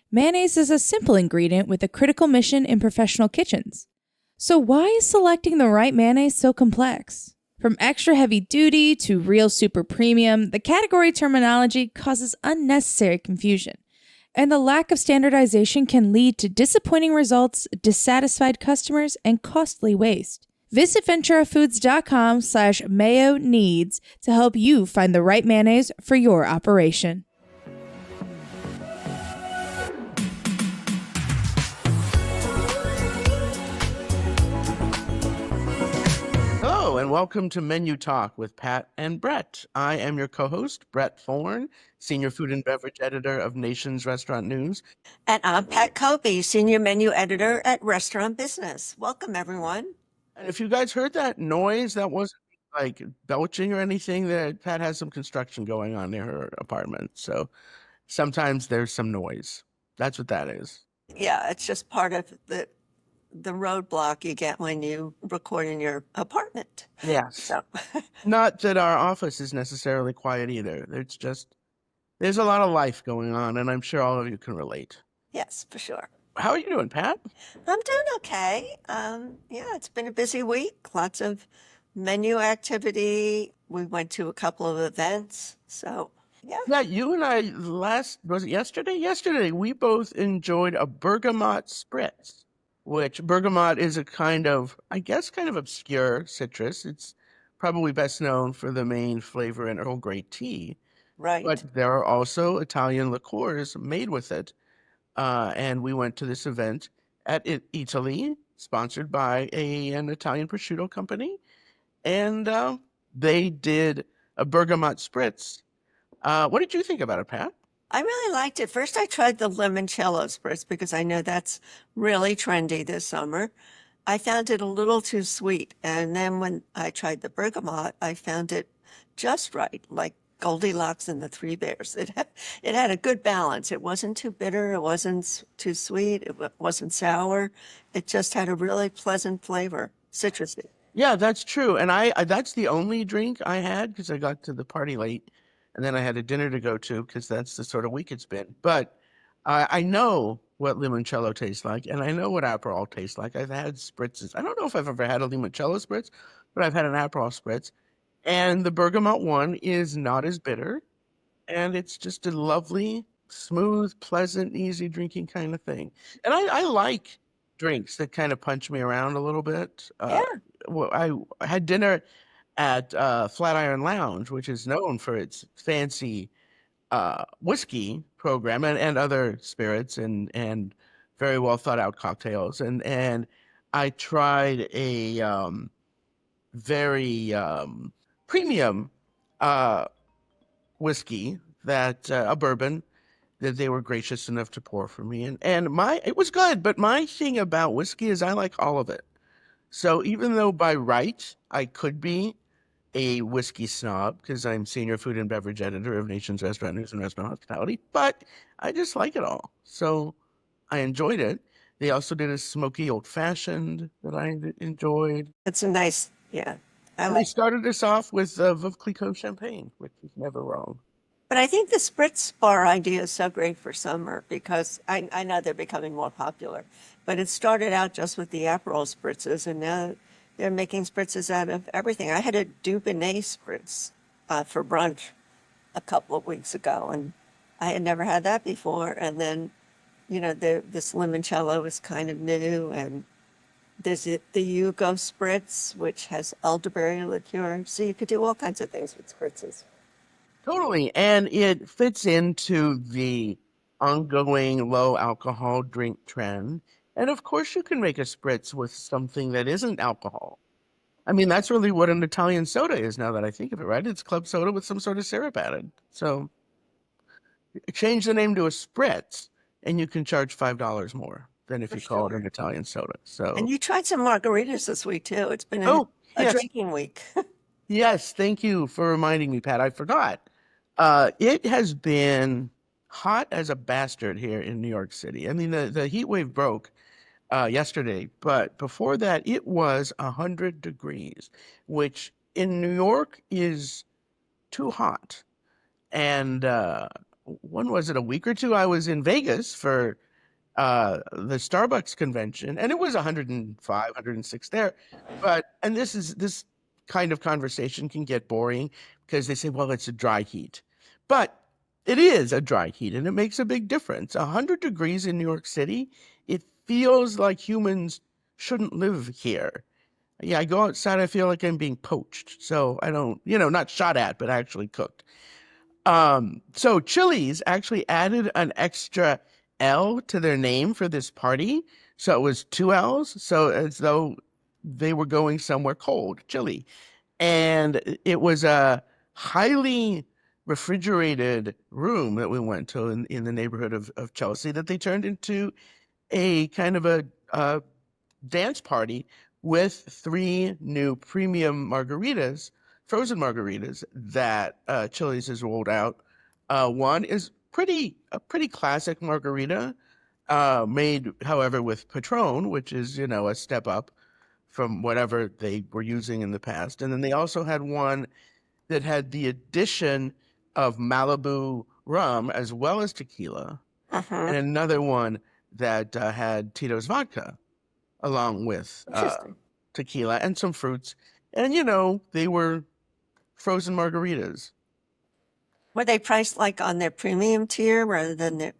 Mayonnaise is a simple ingredient with a critical mission in professional kitchens. So why is selecting the right mayonnaise so complex? From extra heavy duty to real super premium, the category terminology causes unnecessary confusion. And the lack of standardization can lead to disappointing results, dissatisfied customers, and costly waste. Visit venturafoods.com/mayo needs to help you find the right mayonnaise for your operation. Hello, and welcome to Menu Talk with Pat and Bret. I am your co-host, Bret Thorn, Senior Food and Beverage Editor of Nation's Restaurant News. And I'm Pat Cobe, Senior Menu Editor at Restaurant Business. Welcome, everyone. And if you guys heard that noise, that wasn't like belching or anything. That Pat has some construction going on near her apartment, so sometimes there's some noise. That's what that is. Yeah, it's just part of the roadblock you get when you record in your apartment. Yes. So Not that our office is necessarily quiet either. It's just there's a lot of life going on, and I'm sure all of you can relate. yes, for sure. How are you doing, Pat? I'm doing okay. Yeah, it's been a busy week. Lots of menu activity. We went to a couple of events. So yeah. Yeah, you and I was it yesterday? Yesterday, we both enjoyed a bergamot spritz, which bergamot is a kind of obscure citrus. It's probably best known for the main flavor in Earl Grey tea, Right. but there are also Italian liqueurs made with it. And we went to this event at Italy, sponsored by an Italian prosciutto company, and they did a bergamot spritz. What did you think about it, Pat? I really liked it. First, I tried the limoncello spritz because I know that's really trendy this summer. I found it a little too sweet. And then when I tried the bergamot, I found it just right, like Goldilocks and the Three Bears. It had a good balance. It wasn't too bitter. It wasn't too sweet. It wasn't sour. It just had a really pleasant flavor, citrusy. Yeah, that's true. And that's the only drink I had because I got to the party late, and then I had a dinner to go to because that's the sort of week it's been. But I know what limoncello tastes like, and I know what Aperol tastes like. I've had spritzes. I don't know if I've ever had a limoncello spritz, but I've had an Aperol spritz. And the bergamot one is not as bitter, and it's just a lovely, smooth, pleasant, easy drinking kind of thing. And I like drinks that kind of punch me around a little bit. Yeah. Well, I had dinner at Flatiron Lounge, which is known for its fancy whiskey program and other spirits and very well thought out cocktails. And I tried a very premium whiskey that a bourbon that they were gracious enough to pour for me. And it was good, but my thing about whiskey is I like all of it. So even though by right I could be a whiskey snob because I'm Senior Food and Beverage Editor of Nation's Restaurant News and Restaurant Hospitality, but I just like it all. So I enjoyed it. They also did a smoky old fashioned that I enjoyed. It's a nice, yeah. And they started us off with Veuve Clicquot champagne, which is never wrong. But I think the spritz bar idea is so great for summer because I know they're becoming more popular. But it started out just with the Aperol spritzes, and now they're making spritzes out of everything. I had a Dubonnet spritz for brunch a couple of weeks ago, and I had never had that before. And then, this limoncello is kind of new, and there's the Yugo spritz, which has elderberry liqueur. So you could do all kinds of things with spritzes. Totally. And it fits into the ongoing low alcohol drink trend. And of course, you can make a spritz with something that isn't alcohol. I mean, that's really what an Italian soda is now that I think of it, right? It's club soda with some sort of syrup added. So change the name to a spritz and you can charge $5 more than if you call it an Italian soda. So And you tried some margaritas this week too. It's been a yes. drinking week. Yes, thank you for reminding me, Pat. I forgot. It has been hot as a bastard here in New York City. I mean, the heat wave broke yesterday, but before that, it was 100 degrees, which in New York is too hot. And when was it, a week or two, I was in Vegas for the Starbucks convention, and it was 105, 106 there. And this kind of conversation can get boring because they say, well, it's a dry heat. But it is a dry heat, and it makes a big difference. 100 degrees in New York City, it feels like humans shouldn't live here. Yeah, I go outside, I feel like I'm being poached. So I don't, not shot at, but actually cooked. So Chili's actually added an extra L to their name for this party. So it was 2 L's. So as though they were going somewhere cold, chilly. And it was a highly refrigerated room that we went to in the neighborhood of Chelsea that they turned into a kind of a dance party with 3 new premium margaritas, frozen margaritas that Chili's has rolled out. One is a pretty classic margarita, made, however, with Patrón, which is, a step up from whatever they were using in the past. And then they also had one that had the addition of Malibu rum as well as tequila, and another one that had Tito's vodka along with tequila and some fruits. And, they were frozen margaritas. Were they priced like on their premium tier rather than their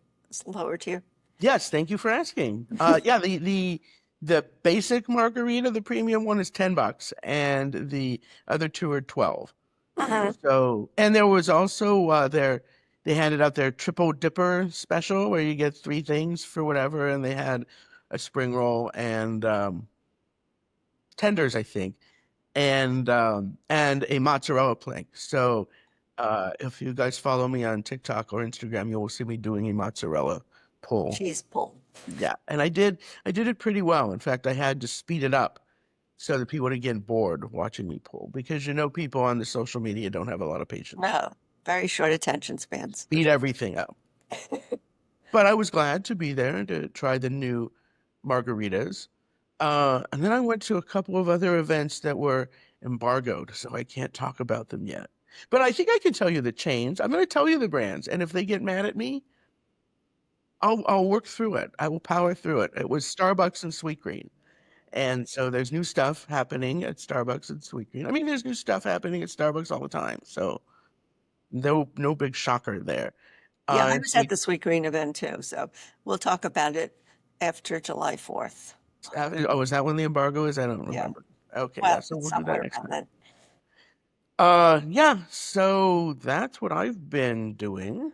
lower tier? Yes, thank you for asking. Yeah, the basic margarita, the premium one, is $10, and the other 2 are 12. So, and there was also they handed out their triple dipper special where you get 3 things for whatever, and they had a spring roll and tenders, I think, and a mozzarella plank. So, if you guys follow me on TikTok or Instagram, you will see me doing a mozzarella pull. Cheese pull. Yeah, and I did it pretty well. In fact, I had to speed it up so that people wouldn't get bored watching me pull, because people on the social media don't have a lot of patience. No, very short attention spans. Speed everything up. But I was glad to be there to try the new margaritas. And then I went to a couple of other events that were embargoed, so I can't talk about them yet. But I think I can tell you the chains. I'm going to tell you the brands, and if they get mad at me, I'll work through it. I will power through it. It was Starbucks and Sweetgreen. And so there's new stuff happening at Starbucks and Sweetgreen. I mean, there's new stuff happening at Starbucks all the time. So no big shocker there. Yeah, I was at the Sweetgreen event too, so we'll talk about it after July 4th. Oh, is that when the embargo is? I don't remember. Yeah. Okay, well, yeah, so we'll do that next time. Yeah, so that's what I've been doing.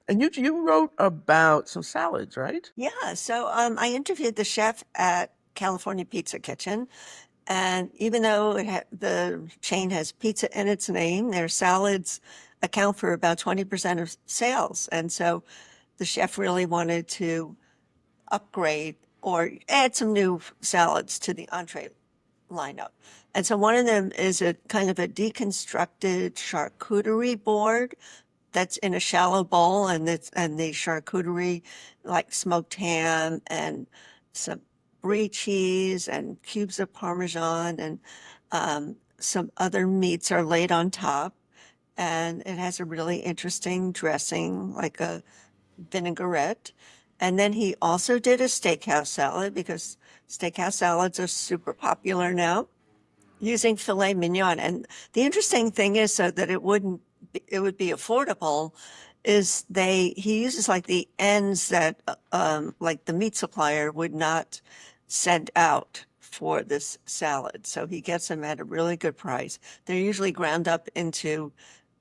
And you wrote about some salads, right? Yeah, so I interviewed the chef at California Pizza Kitchen, and even though the chain has pizza in its name, their salads account for about 20% of sales. And so the chef really wanted to upgrade or add some new salads to the entree lineup. And so one of them is a kind of a deconstructed charcuterie board that's in a shallow bowl, and the charcuterie, like smoked ham and some brie cheese and cubes of Parmesan and some other meats are laid on top. And it has a really interesting dressing, like a vinaigrette. And then he also did a steakhouse salad, because steakhouse salads are super popular now, using filet mignon. And the interesting thing is, so that it would be affordable, is he uses like the ends that like the meat supplier would not send out for this salad. So he gets them at a really good price. They're usually ground up into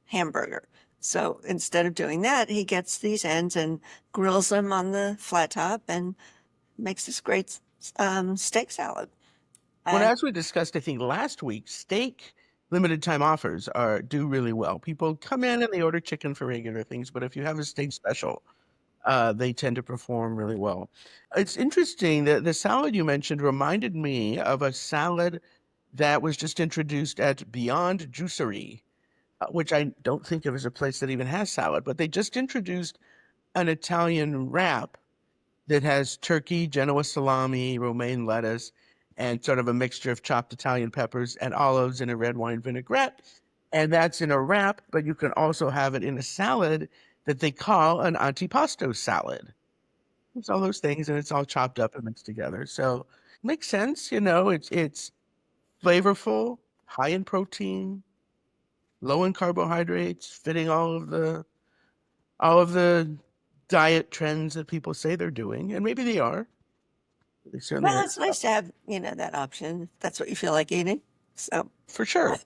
hamburger. So instead of doing that, he gets these ends and grills them on the flat top and makes this great steak salad. Well, as we discussed, I think last week, steak limited time offers do really well. People come in and they order chicken for regular things, but if you have a steak special, they tend to perform really well. It's interesting that the salad you mentioned reminded me of a salad that was just introduced at Beyond Juicery, which I don't think of as a place that even has salad, but they just introduced an Italian wrap that has turkey, Genoa salami, romaine lettuce, and sort of a mixture of chopped Italian peppers and olives in a red wine vinaigrette. And that's in a wrap, but you can also have it in a salad that they call an antipasto salad. It's all those things, and it's all chopped up and mixed together. So makes sense, it's flavorful, high in protein, low in carbohydrates, fitting all of the diet trends that people say they're doing, and maybe they are. They certainly Well, are. it's nice to have, that option if that's what you feel like eating. So For sure.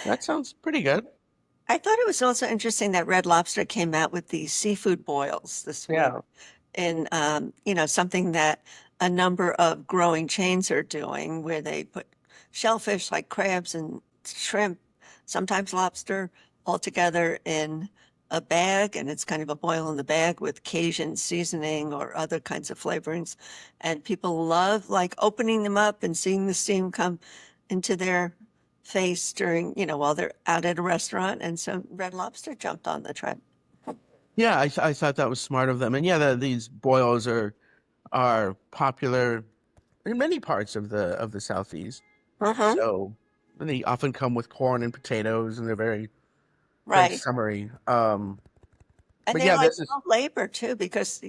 That sounds pretty good. I thought it was also interesting that Red Lobster came out with these seafood boils this week. Yeah. And, something that a number of growing chains are doing where they put shellfish like crabs and shrimp, sometimes lobster, all together in a bag. And it's kind of a boil in the bag with Cajun seasoning or other kinds of flavorings. And people love like opening them up and seeing the steam come into their face during, while they're out at a restaurant. And so Red Lobster jumped on the trend. Yeah, I thought that was smart of them. And yeah, these boils are popular in many parts of the Southeast. Uh-huh. So they often come with corn and potatoes, and they're very, very Right. summery. And But they're yeah, like this is low labor too, because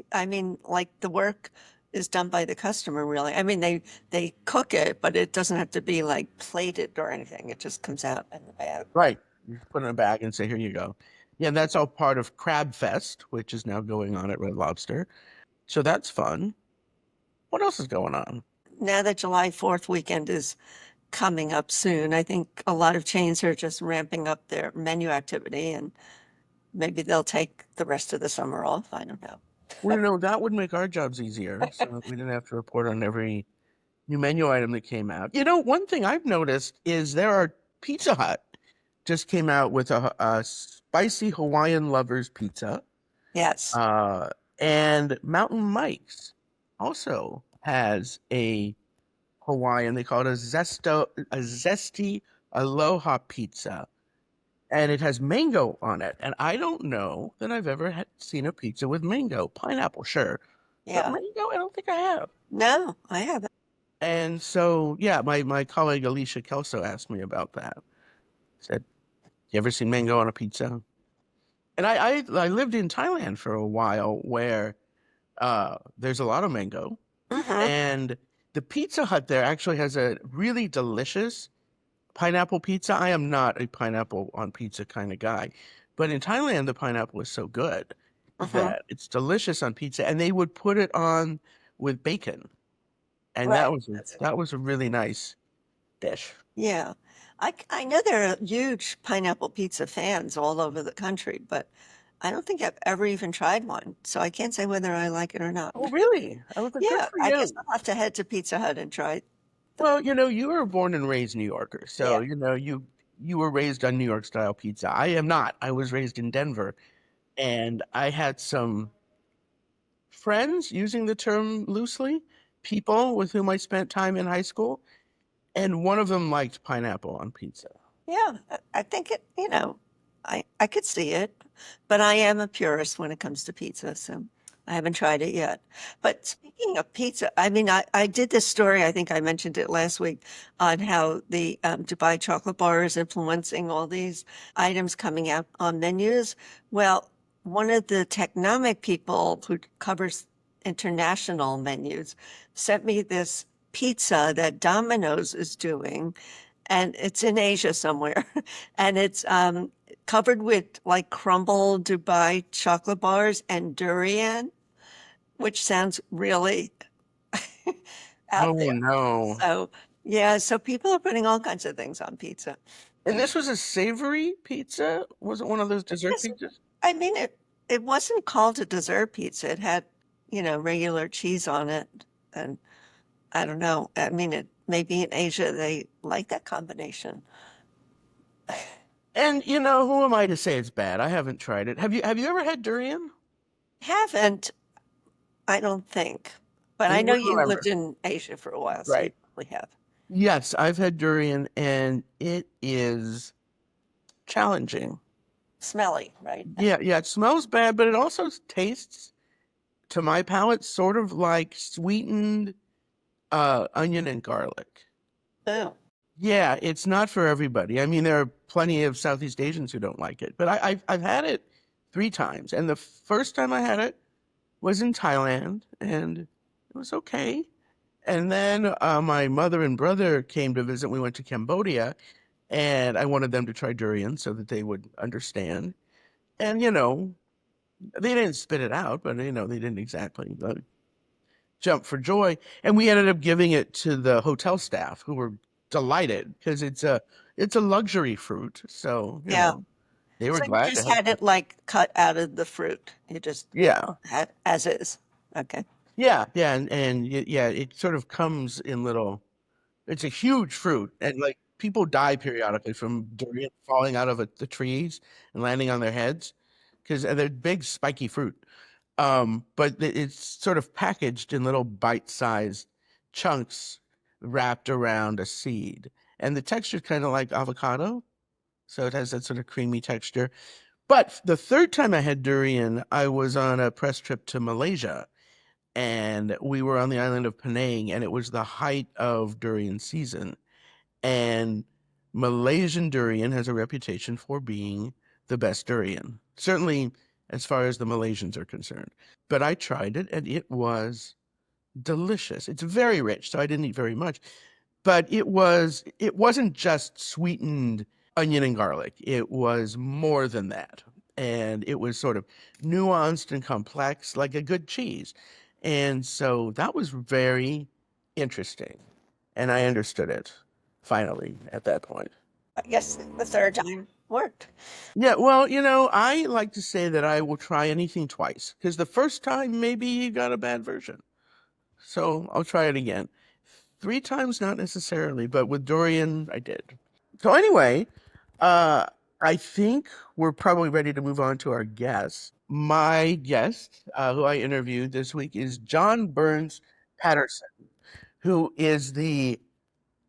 like the work is done by the customer really. I mean, they cook it, but it doesn't have to be like plated or anything. It just comes out in the bag. right. You put it in a bag and say, here you go. Yeah, that's all part of Crab Fest, which is now going on at Red Lobster. So that's fun. What else is going on? Now that July 4th weekend is coming up soon, I think a lot of chains are just ramping up their menu activity and maybe they'll take the rest of the summer off. I don't know. Well, that would make our jobs easier, so that we didn't have to report on every new menu item that came out. One thing I've noticed is there are Pizza Hut just came out with a spicy Hawaiian lovers pizza, Yes. and Mountain Mike's also has a Hawaiian. They call it a zesty aloha pizza, and it has mango on it. And I don't know that I've ever seen a pizza with mango. Pineapple, sure, but Yeah. mango, I don't think I have. No, I haven't. And so, yeah, my colleague Alicia Kelso asked me about that. Said, "You ever seen mango on a pizza?" And I lived in Thailand for a while, where there's a lot of mango, Hmm. and the Pizza Hut there actually has a really delicious pineapple pizza. I am not a pineapple on pizza kind of guy, but in Thailand the pineapple is so good Hmm. that it's delicious on pizza, and they would put it on with bacon, and that Right. was a, That's that was a really nice dish. Yeah. I know there are huge pineapple pizza fans all over the country, but I don't think I've ever even tried one. So I can't say whether I like it or not. Oh, really? I was like, good Yeah, for I guess you. I'll have to head to Pizza Hut and try it. Well, you were born and raised New Yorker, so Yeah. you were raised on New York style pizza. I am not. I was raised in Denver, and I had some friends, using the term loosely, people with whom I spent time in high school, and one of them liked pineapple on pizza. Yeah. I think I could see it, but I am a purist when it comes to pizza, so I haven't tried it yet. But speaking of pizza, I mean, I did this story, I think I mentioned it last week, on how the Dubai chocolate bar is influencing all these items coming out on menus. Well, one of the Technomic people who covers international menus sent me this pizza that Domino's is doing, and it's in Asia somewhere, and it's covered with like crumbled Dubai chocolate bars and durian, which sounds really out Oh there. no. So, yeah, so people are putting all kinds of things on pizza. And this was a savory pizza? Was it one of those dessert Yes, pizzas? I mean it wasn't called a dessert pizza. It had, regular cheese on it, and I don't know. I mean, it maybe in Asia they like that combination. And who am I to say it's bad? I haven't tried it. Have you ever had durian? Haven't, I don't think. But And I you know wouldn't you remember. lived in Asia for a while, so you Right. probably have. Yes, I've had durian, and it is challenging. Smelly, right? Yeah, it smells bad, but it also tastes, to my palate, sort of like sweetened onion and garlic. Oh. Yeah, it's not for everybody. I mean, there are plenty of Southeast Asians who don't like it, but I've had it 3 times, and the first time I had it was in Thailand, and it was okay. And then my mother and brother came to visit. We went to Cambodia, and I wanted them to try durian so that they would understand. And they didn't spit it out, but they didn't exactly jump for joy. And we ended up giving it to the hotel staff, who were delighted because it's a luxury fruit. So Yeah. they were So you glad to just have. had it like cut out of the fruit. You just Yeah, had as is. Okay. yeah, yeah. It sort of comes in little. It's a huge fruit, and like people die periodically from durian falling out of the trees and landing on their heads because they're big, spiky fruit. But it's sort of packaged in little bite-sized chunks wrapped around a seed, and the texture is kind of like avocado, so it has that sort of creamy texture. But the third time I had durian, I was on a press trip to Malaysia, and we were on the island of Penang, and it was the height of durian season. And Malaysian durian has a reputation for being the best durian, certainly as far as the Malaysians are concerned. But I tried it, and it was delicious. It's very rich, so I didn't eat very much. But it wasn't just sweetened onion and garlic. It was more than that. And it was sort of nuanced and complex, like a good cheese. And so that was very interesting. And I understood it finally at that point. I guess the third time worked. Yeah, well, I like to say that I will try anything twice because the first time maybe you got a bad version. So I'll try it again. 3 times, not necessarily, but with durian, I did. So anyway, uh, I think we're probably ready to move on to our guest. My guest, who I interviewed this week, is John Burns Patterson, who is the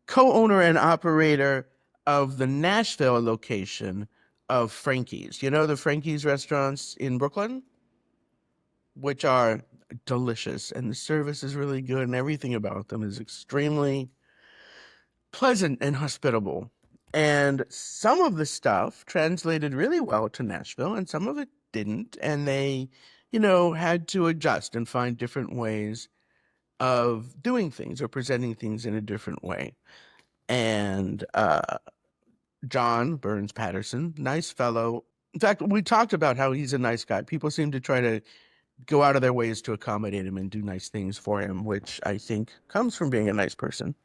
co-owner and operator of the Nashville location of Frankie's. You know the Frankie's restaurants in Brooklyn, which are delicious, and the service is really good, and everything about them is extremely pleasant and hospitable. And some of the stuff translated really well to Nashville, and some of it didn't. And they, had to adjust and find different ways of doing things or presenting things in a different way. And John Burns Patterson, nice fellow. In fact, we talked about how he's a nice guy. People seem to try to go out of their ways to accommodate him and do nice things for him, which I think comes from being a nice person.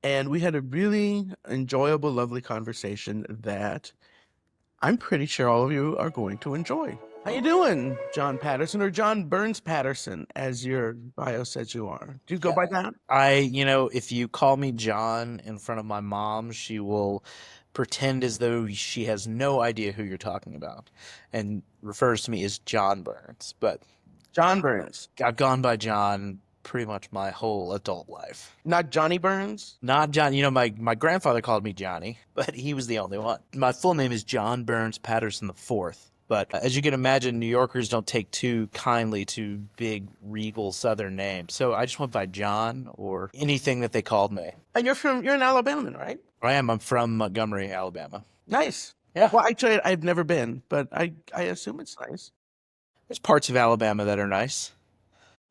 And we had a really enjoyable, lovely conversation that I'm pretty sure all of you are going to enjoy. How you doing, John Patterson, or John Burns Patterson, as your bio says you are? Do you go by that? If you call me John in front of my mom, she will pretend as though she has no idea who you're talking about and refers to me as John Burns. But John Burns, I've gone by John pretty much my whole adult life. not Johnny Burns? Not John. My grandfather called me Johnny, but he was the only one. My full name is John Burns Patterson IV. But as you can imagine, New Yorkers don't take too kindly to big, regal Southern names. So I just went by John or anything that they called me. And you're an Alabama, right? I am. I'm from Montgomery, Alabama. Nice. Yeah. Well, actually, I've never been, but I assume it's nice. There's parts of Alabama that are nice.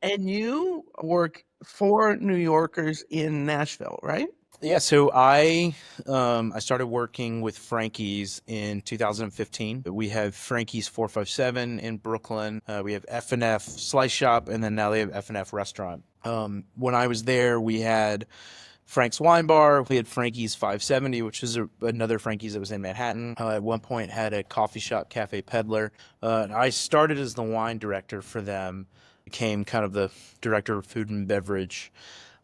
And you work for New Yorkers in Nashville, right? Yeah, so I started working with Frankie's in 2015. We have Frankie's 457 in Brooklyn. We have F&F Slice Shop, and then now they have F&F Restaurant. When I was there, we had Frank's Wine Bar. We had Frankie's 570, which is another Frankie's that was in Manhattan. At one point, had a coffee shop, Cafe Peddler. I started as the wine director for them. Became kind of the director of food and beverage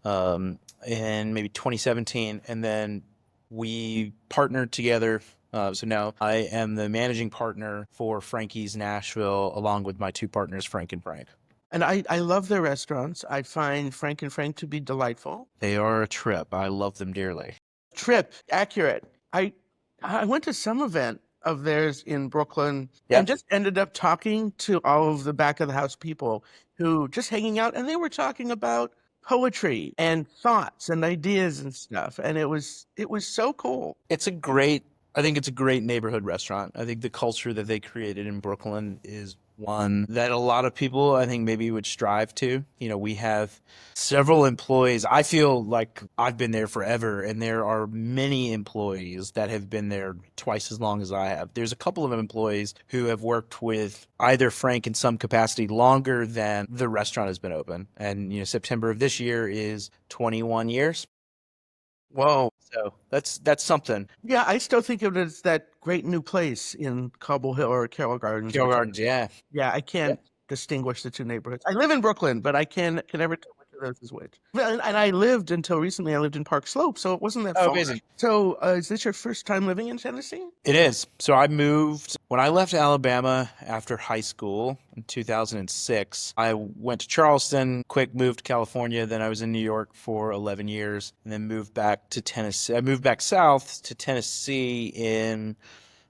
in maybe 2017, and then we partnered together. So now I am the managing partner for Frankie's Nashville, along with my two partners, Frank and Frank. And I love their restaurants. I find Frank and Frank to be delightful. They are a trip. I love them dearly. Trip, accurate. I went to some event of theirs in Brooklyn Yeah. and just ended up talking to all of the back of the house people who just hanging out, and they were talking about poetry and thoughts and ideas and stuff. And it was so cool. I think it's a great neighborhood restaurant. I think the culture that they created in Brooklyn is one that a lot of people, I think, maybe would strive to. You know, we have several employees. I feel like I've been there forever, and there are many employees that have been there twice as long as I have. There's a couple of employees who have worked with either Frank in some capacity longer than the restaurant has been open. And, you know, September of this year is 21 years. Whoa. So that's something. Yeah, I still think of it as that great new place in Cobble Hill or Carroll Gardens. Carroll Gardens, yeah. Yeah, I can't distinguish the two neighborhoods. I live in Brooklyn, but I can never tell which of those is which. And I lived until recently, I lived in Park Slope, so it wasn't that Oh, far. amazing. So is this your first time living in Tennessee? It is. So I moved when I left Alabama after high school in 2006. I went to Charleston, quick moved to California. Then I was in New York for 11 years and then moved back to Tennessee. I moved back south to Tennessee in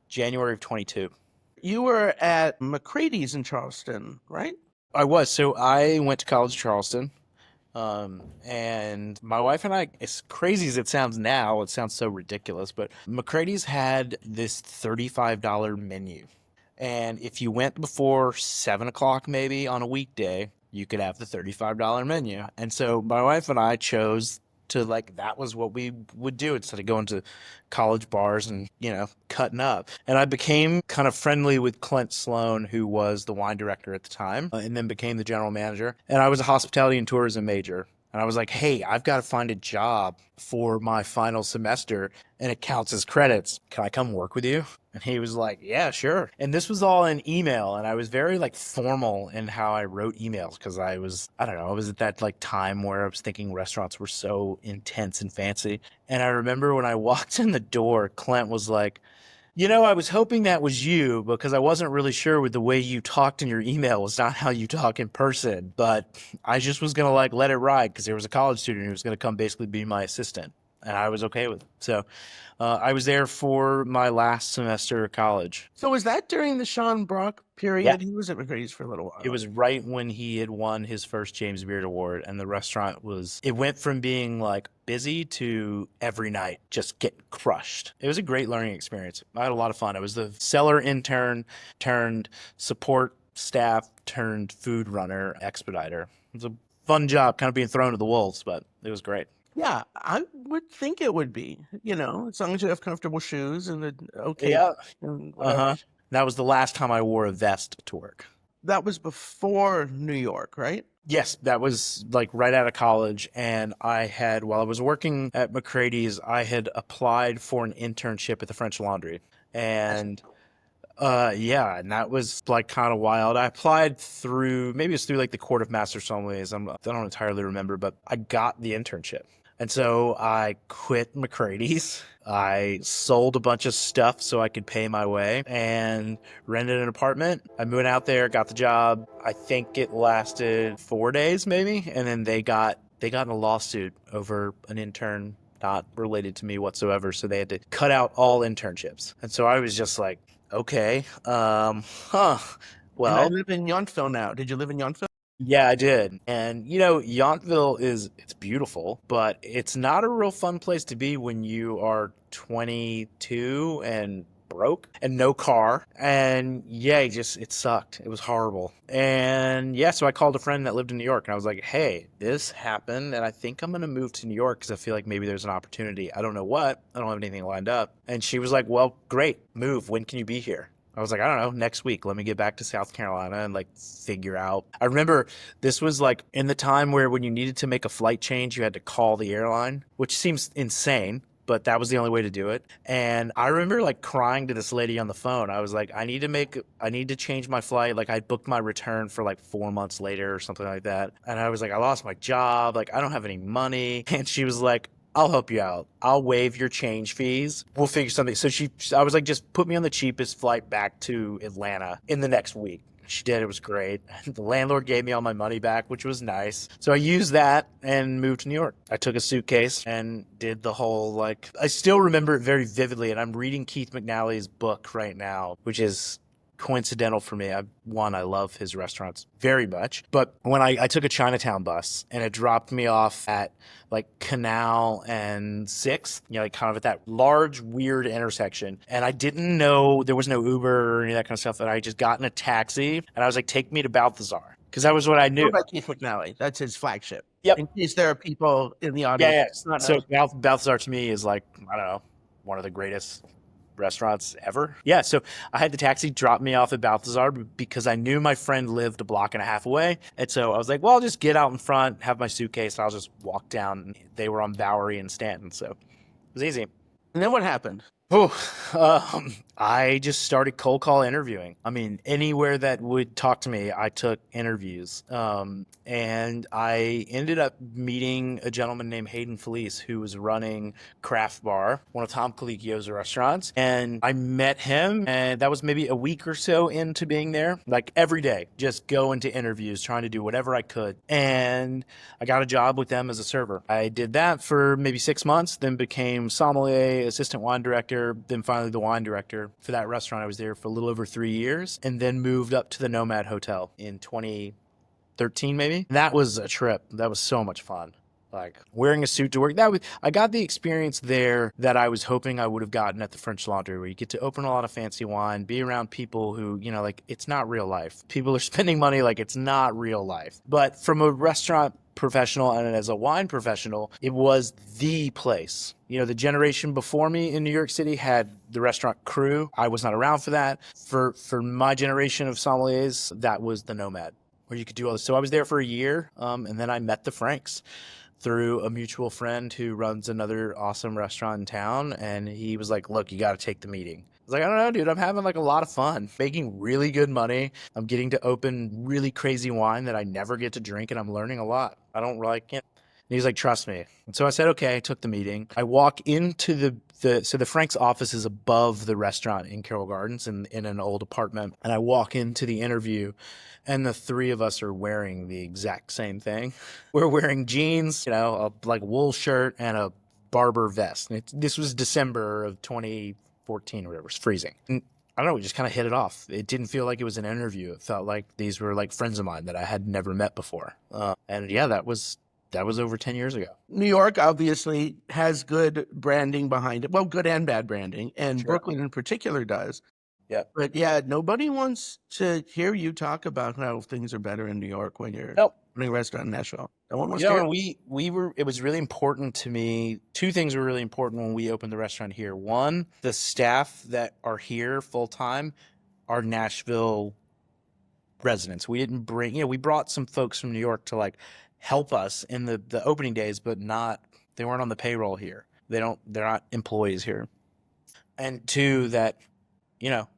January of 22. You were at McCrady's in Charleston, right? I was. So I went to college in Charleston. And my wife and I, as crazy as it sounds now, it sounds so ridiculous, but McCrady's had this $35 menu. And if you went before 7 o'clock, maybe on a weekday, you could have the $35 menu. And so my wife and I chose to, like, that was what we would do instead of going to college bars and, you know, cutting up. And I became kind of friendly with Clint Sloan, who was the wine director at the time, and then became the general manager. And I was a hospitality and tourism major. And I was like, hey, I've got to find a job for my final semester, and it counts as credits. Can I come work with you? And he was like, yeah, sure. And this was all in email, and I was very, like, formal in how I wrote emails because I was at that, like, time where I was thinking restaurants were so intense and fancy. And I remember when I walked in the door, Clint was like, you know, I was hoping that was you because I wasn't really sure with the way you talked in your email was not how you talk in person. But I just was going to, like, let it ride because there was a college student who was going to come basically be my assistant. And I was okay with it. So I was there for my last semester of college. So was that during the Sean Brock period? Yeah. He was at McCrady's for a little while. It was right when he had won his first James Beard Award, and the restaurant it went from being, like, busy to every night just getting crushed. It was a great learning experience. I had a lot of fun. I was the cellar intern turned support staff turned food runner expediter. It was a fun job, kind of being thrown to the wolves, but it was great. Yeah, I would think it would be, you know, as long as you have comfortable shoes and okay. Yeah. And whatever. That was the last time I wore a vest to work. That was before New York, right? Yes, that was like right out of college. And while I was working at McCrady's, I had applied for an internship at the French Laundry. And yeah, and that was like kind of wild. I applied maybe it was through like the Court of Master Sommeliers. I don't entirely remember, but I got the internship. And so I quit McCrady's. I sold a bunch of stuff so I could pay my way and rented an apartment. I moved out there, got the job. I think it lasted 4 days maybe. And then they got in a lawsuit over an intern not related to me whatsoever. So they had to cut out all internships. And so I was just like, okay, well. And I live in Yountville now. Did you live in Yountville? Yeah, I did. And, you know, Yountville it's beautiful, but it's not a real fun place to be when you are 22 and broke and no car. And yeah, it sucked. It was horrible. And yeah, so I called a friend that lived in New York and I was like, hey, this happened and I think I'm going to move to New York because I feel like maybe there's an opportunity. I don't know what. I don't have anything lined up. And she was like, well, great, move. When can you be here? I was like, I don't know, next week. Let me get back to South Carolina and like figure out. I remember this was like in the time where when you needed to make a flight change, you had to call the airline, which seems insane, but that was the only way to do it. And I remember like crying to this lady on the phone. I was like, I need to change my flight. Like I booked my return for like 4 months later or something like that. And I was like, I lost my job. Like I don't have any money. And she was like, I'll help you out. I'll waive your change fees. We'll figure something. So I was like, just put me on the cheapest flight back to Atlanta in the next week. She did. It was great. The landlord gave me all my money back, which was nice. So I used that and moved to New York. I took a suitcase and did the whole, like, I still remember it very vividly. And I'm reading Keith McNally's book right now, which is coincidental for me. I love his restaurants very much. But when I took a Chinatown bus and it dropped me off at like Canal and 6th, like kind of at that large, weird intersection. And I didn't know there was no Uber or any of that kind of stuff. And I just got in a taxi and I was like, take me to Balthazar. Because that was what I knew. What about Keith McNally? That's his flagship. Yep. In case there are people in the audience. Yeah. It's not So us. Balthazar to me is like, I don't know, one of the greatest restaurants ever. Yeah, so I had the taxi drop me off at Balthazar because I knew my friend lived a block and a half away. And so I was like, well, I'll just get out in front, have my suitcase, and I'll just walk down. They were on Bowery and Stanton, so it was easy. And then what happened? I just started cold call interviewing. I mean, anywhere that would talk to me, I took interviews. And I ended up meeting a gentleman named Hayden Felice, who was running Craft Bar, one of Tom Colicchio's restaurants. And I met him, and that was maybe a week or so into being there. Like every day, just going to interviews, trying to do whatever I could. And I got a job with them as a server. I did that for maybe 6 months, then became sommelier, assistant wine director, then finally the wine director for that restaurant. I was there for a little over 3 years, and then moved up to the Nomad Hotel in 2013 maybe. That was a trip. That was so much fun. Like wearing a suit to work. I got the experience there that I was hoping I would have gotten at the French Laundry, where you get to open a lot of fancy wine, be around people who, like it's not real life. People are spending money like it's not real life. But from a restaurant professional and as a wine professional, it was the place. The generation before me in New York City had the restaurant crew. I was not around for that. For my generation of sommeliers, that was the Nomad, where you could do all this. So I was there for a year, and then I met the Franks through a mutual friend who runs another awesome restaurant in town. And he was like, look, you got to take the meeting. I was like, I don't know, dude, I'm having like a lot of fun, making really good money. I'm getting to open really crazy wine that I never get to drink, and I'm learning a lot. I don't like it. And he's like, trust me. And so I said, okay, I took the meeting. I walk into so the Frank's office is above the restaurant in Carroll Gardens in an old apartment. And I walk into the interview, and the three of us are wearing the exact same thing. We're wearing jeans, a like wool shirt and a Barber vest. And this was December of 2014 or whatever. It's freezing. And I don't know, we just kind of hit it off. It didn't feel like it was an interview. It felt like these were like friends of mine that I had never met before. And yeah, that was over 10 years ago. New York obviously has good branding behind it. Well, good and bad branding. And Sure. Brooklyn in particular does. Yeah. But yeah, nobody wants to hear you talk about how things are better in New York when you're Nope. running a restaurant in Nashville. No one wants to hear it. It was really important to me. Two things were really important when we opened the restaurant here. One, the staff that are here full time are Nashville residents. We didn't bring, we brought some folks from New York to like help us in the opening days, but they weren't on the payroll here. They're not employees here. And two, that,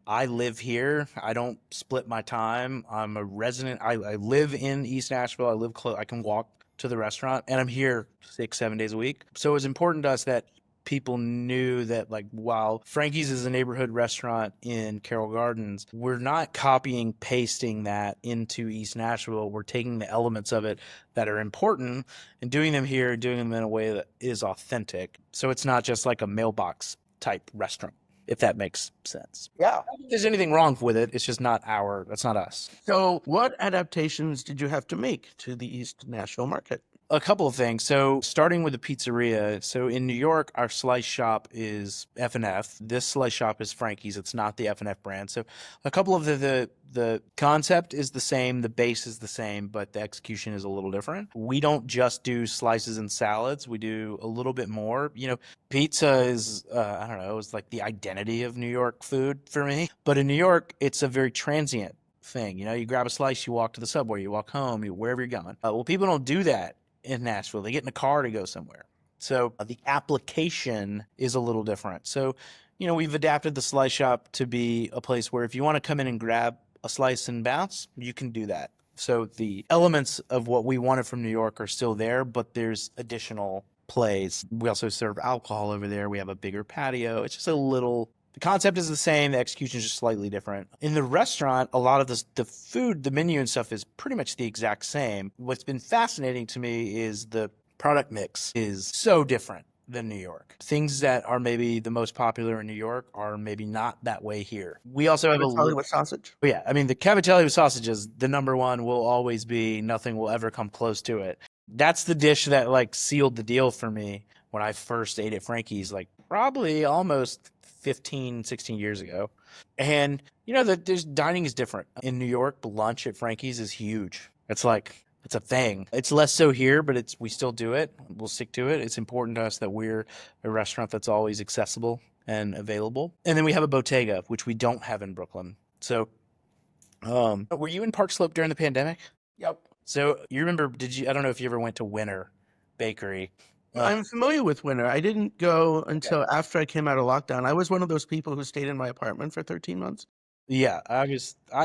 I live here. I don't split my time. I'm a resident. I live in East Nashville. I live close. I can walk to the restaurant, and I'm here 6-7 days a week. So it was important to us that people knew that, like, while Frankie's is a neighborhood restaurant in Carroll Gardens, we're not copying, pasting that into East Nashville. We're taking the elements of it that are important and doing them here, doing them in a way that is authentic. So it's not just like a mailbox type restaurant, if that makes sense. Yeah. I don't think there's anything wrong with it. It's just that's not us. So what adaptations did you have to make to the East Nashville market? A couple of things. So starting with the pizzeria. So in New York, our slice shop is F&F. This slice shop is Frankie's. It's not the F&F brand. So a couple of the concept is the same. The base is the same, but the execution is a little different. We don't just do slices and salads. We do a little bit more. Pizza is, I don't know, it's like the identity of New York food for me. But in New York, it's a very transient thing. You grab a slice, you walk to the subway, you walk home, wherever you're going. Well, people don't do that in Nashville. They get in a car to go somewhere. So the application is a little different. So, we've adapted the slice shop to be a place where if you want to come in and grab a slice and bounce, you can do that. So the elements of what we wanted from New York are still there, but there's additional plays. We also serve alcohol over there. We have a bigger patio. It's just the concept is the same. The execution is just slightly different. In the restaurant, a lot of the food, the menu and stuff is pretty much the exact same. What's been fascinating to me is the product mix is so different than New York. Things that are maybe the most popular in New York are maybe not that way here. We also have a Cavatelli little, with sausage. yeah, I mean, the cavatelli with sausages, the number one will always be, nothing will ever come close to it. That's the dish that like sealed the deal for me when I first ate at Frankie's, like probably almost 15, 16 years ago. And you know, there's dining is different. In New York, lunch at Frankie's is huge. It's like, it's a thing. It's less so here, but we still do it. We'll stick to it. It's important to us that we're a restaurant that's always accessible and available. And then we have a bodega, which we don't have in Brooklyn. So, were you in Park Slope during the pandemic? Yep. So you remember, I don't know if you ever went to Winter Bakery. I'm familiar with Winter. I didn't go until after I came out of lockdown. I was one of those people who stayed in my apartment for 13 months. Yeah, I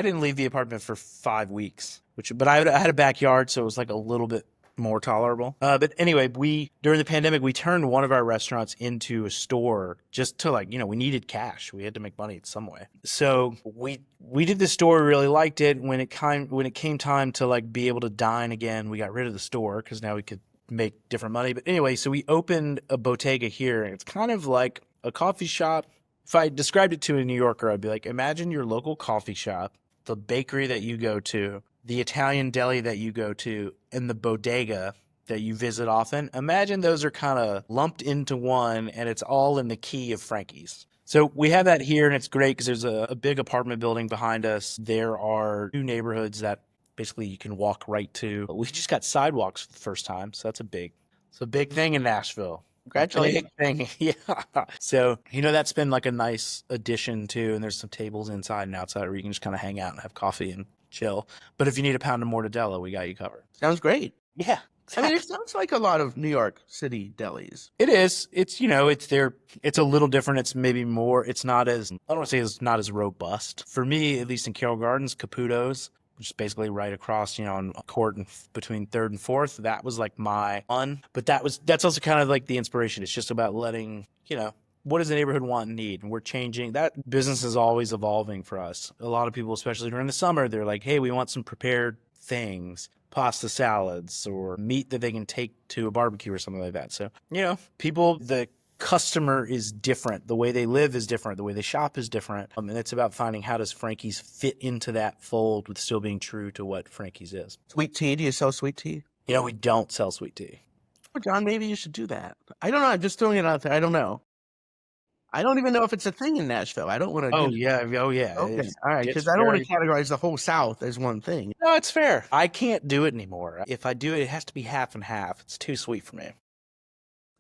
didn't leave the apartment for 5 weeks, but I had a backyard, so it was like a little bit more tolerable. But anyway, during the pandemic, we turned one of our restaurants into a store just to like, we needed cash. We had to make money in some way. So we did the store, we really liked it. When it came time to like be able to dine again, we got rid of the store because now we could make different money. But anyway, so we opened a bodega here, and it's kind of like a coffee shop. If I described it to a New Yorker, I'd be like, imagine your local coffee shop, the bakery that you go to, the Italian deli that you go to, and the bodega that you visit often. Imagine those are kind of lumped into one, and it's all in the key of Frankie's. So we have that here, and it's great because there's a big apartment building behind us. There are 2 neighborhoods that basically you can walk right to. We just got sidewalks for the first time, so it's a big thing in Nashville. Congratulations. Big thing. Yeah. So, that's been like a nice addition too. And there's some tables inside and outside where you can just kind of hang out and have coffee and chill. But if you need a pound of mortadella, we got you covered. Sounds great. Yeah. I mean, it sounds like a lot of New York City delis. It is. It's, it's a little different. It's maybe more, it's not as, I don't want to say it's not as robust. For me, at least in Carroll Gardens, Caputo's, which is basically right across, on Court and between 3rd and 4th. That was like my one. But that's also kind of like the inspiration. It's just about letting, what does the neighborhood want and need? And we're changing. That business is always evolving for us. A lot of people, especially during the summer, they're like, hey, we want some prepared things, pasta salads or meat that they can take to a barbecue or something like that. So, the customer is different. The way they live is different. The way they shop is different. And it's about finding how does Frankie's fit into that fold with still being true to what Frankie's is. Sweet tea? Do you sell sweet tea? We don't sell sweet tea. Oh, John, maybe you should do that. I don't know. I'm just throwing it out there. I don't know. I don't even know if it's a thing in Nashville. I don't want to. Oh, yeah. Okay. All right. Because I don't want to categorize the whole South as one thing. No, it's fair. I can't do it anymore. If I do it, it has to be half and half. It's too sweet for me.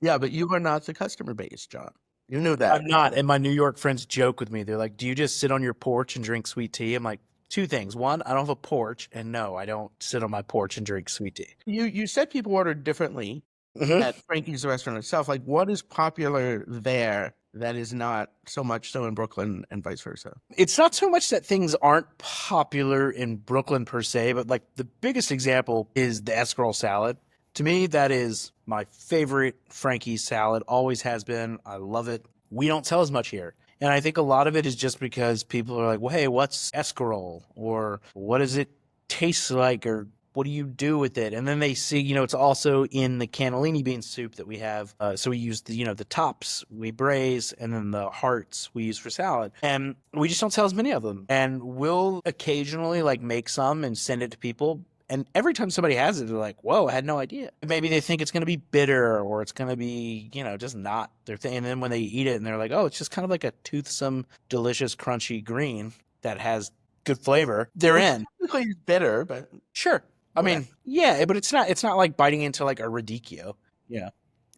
Yeah, but you are not the customer base, John. You knew that. I'm not. And my New York friends joke with me. They're like, do you just sit on your porch and drink sweet tea? I'm like, 2 things. One, I don't have a porch. And no, I don't sit on my porch and drink sweet tea. You said people order differently at Frankie's restaurant itself. Like, what is popular there that is not so much so in Brooklyn and vice versa? It's not so much that things aren't popular in Brooklyn per se, but like the biggest example is the escarole salad. To me, that is my favorite Frankie's salad, always has been. I love it. We don't sell as much here. And I think a lot of it is just because people are like, well, hey, what's escarole? Or what does it taste like? Or what do you do with it? And then they see, it's also in the cannellini bean soup that we have. So we use the tops we braise, and then the hearts we use for salad. And we just don't sell as many of them. And we'll occasionally like make some and send it to people. And every time somebody has it, they're like, whoa, I had no idea. Maybe they think it's going to be bitter or it's going to be, just not their thing. And then when they eat it and they're like, oh, it's just kind of like a toothsome, delicious, crunchy green that has good flavor. They're in. Technically bitter, but sure. I mean, yeah, but it's not like biting into like a radicchio. Yeah.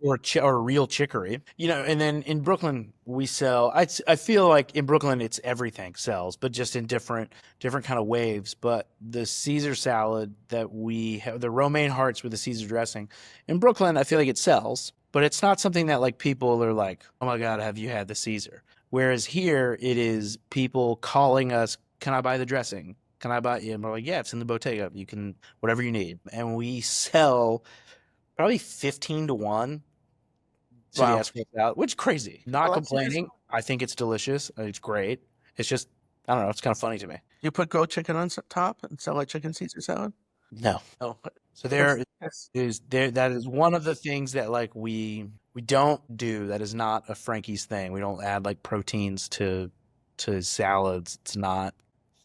Or a real chicory, and then in Brooklyn we sell. I feel like in Brooklyn it's everything sells, but just in different kind of waves. But the Caesar salad that we have, the romaine hearts with the Caesar dressing, in Brooklyn I feel like it sells, but it's not something that like people are like, oh my God, have you had the Caesar? Whereas here it is people calling us, can I buy the dressing? Can I buy it? And we're like, yeah, it's in the bodega. You can, whatever you need. And we sell probably 15 to 1. Wow. Out, which is crazy. Not Well, complaining. I think it's delicious. It's great. It's just, I don't know. It's kind of funny to me. You put grilled chicken on top and sell like chicken Caesar salad? No. Oh, So there yes. is that is one of the things that like we We don't do, that is not a Frankie's thing. We don't add like proteins to salads. It's not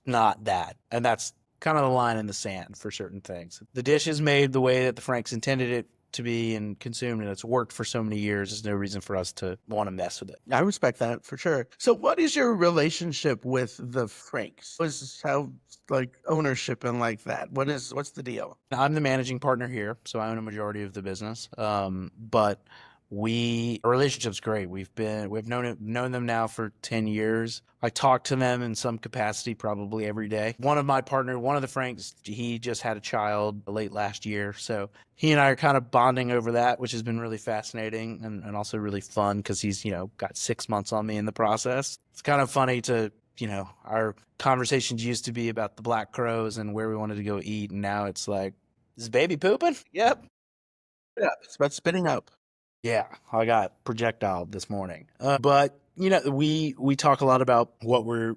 that. And that's kind of the line in the sand for certain things. The dish is made the way that the Franks intended it to be and consumed, and it's worked for so many years. There's no reason for us to want to mess with it. I respect that for sure. So what is your relationship with the Franks? What's how like ownership and like that? What's the deal? I'm the managing partner here, so I own a majority of the business. But our relationship's great. We've known them now for 10 years. I talk to them in some capacity probably every day. One of the Franks, he just had a child late last year. So he and I are kind of bonding over that, which has been really fascinating and also really fun because he's, got 6 months on me in the process. It's kind of funny to, our conversations used to be about the black crows and where we wanted to go eat. And now it's like, is baby pooping? Yep. Yeah, it's about spitting up. Yeah, I got projectile this morning. But we talk a lot about what we're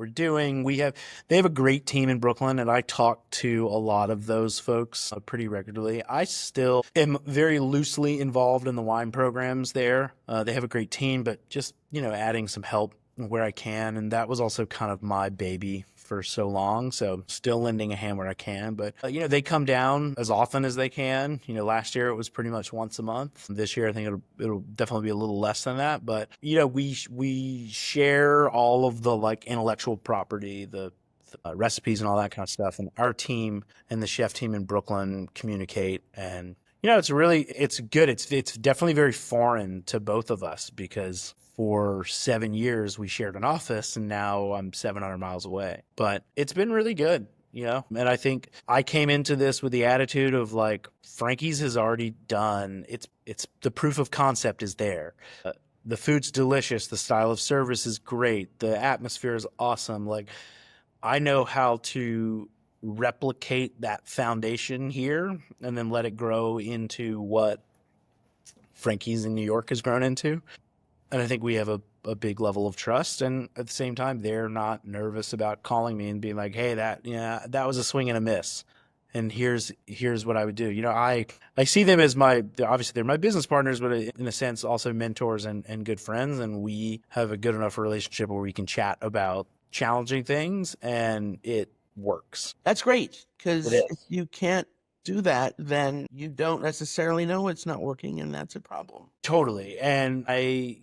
doing. They have a great team in Brooklyn, and I talk to a lot of those folks pretty regularly. I still am very loosely involved in the wine programs there. They have a great team, but just adding some help where I can, and that was also kind of my baby for so long, so still lending a hand where I can. But they come down as often as they can. Last year it was pretty much once a month. This year I think it'll definitely be a little less than that. But we share all of the like intellectual property, the recipes and all that kind of stuff. And our team and the chef team in Brooklyn communicate, and it's good. It's definitely very foreign to both of us because for 7 years we shared an office, and now I'm 700 miles away. But it's been really good, and I think I came into this with the attitude of like, Frankie's has already done, it's the proof of concept is there. The food's delicious. The style of service is great. The atmosphere is awesome. Like, I know how to replicate that foundation here and then let it grow into what Frankie's in New York has grown into. And I think we have a big level of trust. And at the same time, they're not nervous about calling me and being like, hey, that was a swing and a miss. And here's what I would do. I see them as obviously they're my business partners, but in a sense also mentors and good friends. And we have a good enough relationship where we can chat about challenging things, and it works. That's great, because if you can't do that, then you don't necessarily know it's not working, and that's a problem. Totally. And I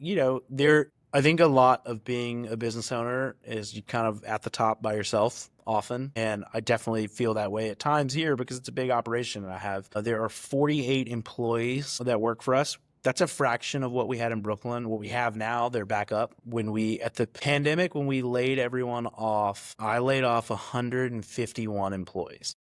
think a lot of being a business owner is you kind of at the top by yourself often. And I definitely feel that way at times here because it's a big operation. There are 48 employees that work for us. That's a fraction of what we had in Brooklyn. What we have now, they're back up. At the pandemic, when we laid everyone off, I laid off 151 employees.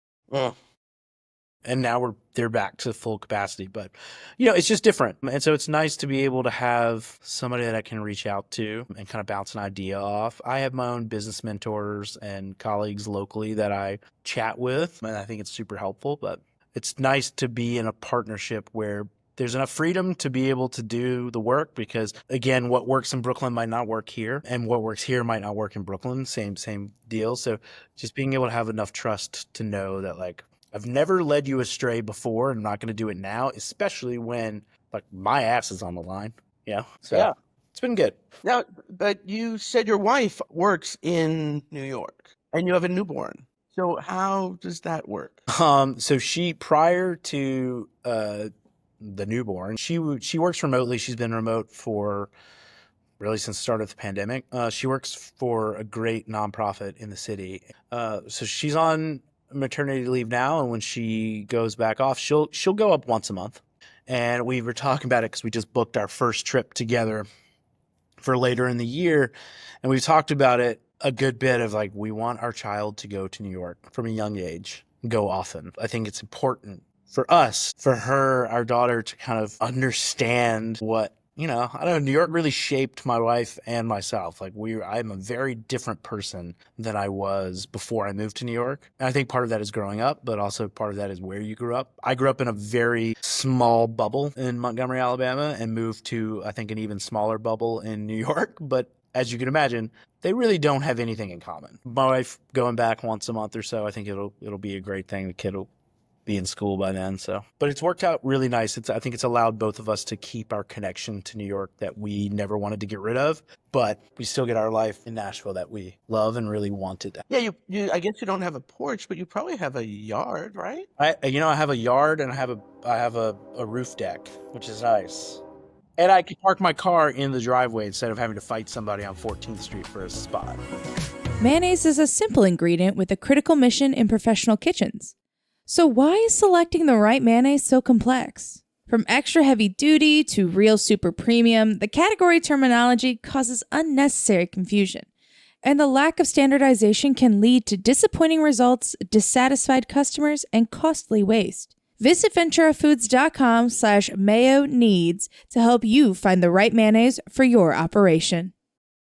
And now they're back to full capacity. But, it's just different. And so it's nice to be able to have somebody that I can reach out to and kind of bounce an idea off. I have my own business mentors and colleagues locally that I chat with, and I think it's super helpful. But it's nice to be in a partnership where there's enough freedom to be able to do the work because, again, what works in Brooklyn might not work here, and what works here might not work in Brooklyn. Same deal. So just being able to have enough trust to know that, like, I've never led you astray before, and I'm not going to do it now, especially when like my ass is on the line. So yeah, it's been good. Now, but you said your wife works in New York, and you have a newborn. So how does that work? So she, prior to the newborn, she works remotely. She's been remote for really since the start of the pandemic. She works for a great nonprofit in the city. So she's on maternity leave now, and when she goes back off, she'll go up once a month. And we were talking about it because we just booked our first trip together for later in the year, and we've talked about it a good bit of like, we want our child to go to New York from a young age, go often. I think it's important for us, for her, our daughter, to kind of understand what, I don't know, New York really shaped my wife and myself. Like I'm a very different person than I was before I moved to New York. And I think part of that is growing up, but also part of that is where you grew up. I grew up in a very small bubble in Montgomery, Alabama, and moved to, I think, an even smaller bubble in New York. But as you can imagine, they really don't have anything in common. My wife going back once a month or so, I think it'll be a great thing. The kid will be in school by then. So, but it's worked out really nice. I think it's allowed both of us to keep our connection to New York that we never wanted to get rid of, but we still get our life in Nashville that we love and really wanted. Yeah, you I guess you don't have a porch, but you probably have a yard, right? I have a yard and I have a roof deck, which is nice. And I can park my car in the driveway instead of having to fight somebody on 14th Street for a spot. Mayonnaise is a simple ingredient with a critical mission in professional kitchens. So why is selecting the right mayonnaise so complex? From extra heavy duty to real super premium, the category terminology causes unnecessary confusion. And the lack of standardization can lead to disappointing results, dissatisfied customers, and costly waste. Visit venturafoods.com/mayo needs to help you find the right mayonnaise for your operation.